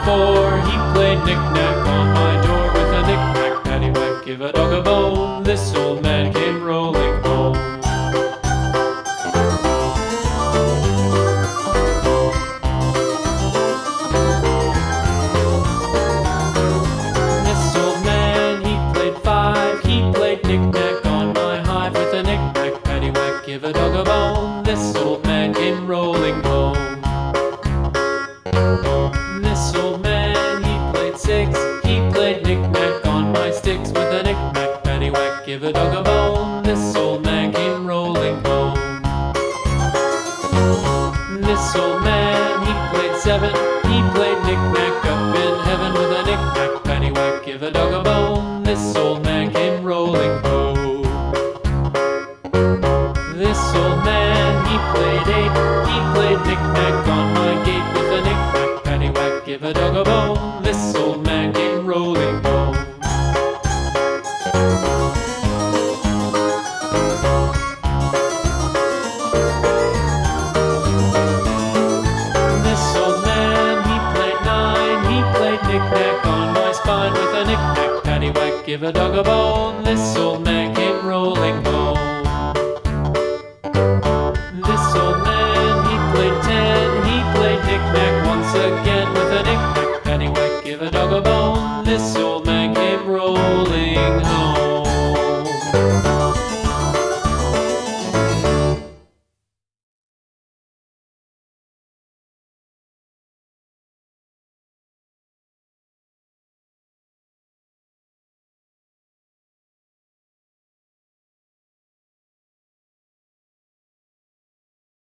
before. He played knick-knack on my door with a knick-knack, paddywhack, give a dog a bone. This old man came rolling home. This old man, he played five. He played knick-knack on my hive with a knick-knack, paddywhack, give a dog a bone. This old man came rolling home. This old man, he played six. He played knick-knack on my sticks with a knick-knack, paddywhack, give a dog a bone. This old man came rolling home. This old man, he played seven. He played knick-knack up in heaven with a knick-knack, paddywhack, give a dog a bone. This old man came rolling home. This old man, he played eight. He played knick-knack on my gate with a knick-knack, paddywhack, give a dog a bone. This old man came rolling home. This old man, he played nine. He played knick-knack on my spine with a knick-knack, paddywhack, give a dog a bone. This old man came rolling home.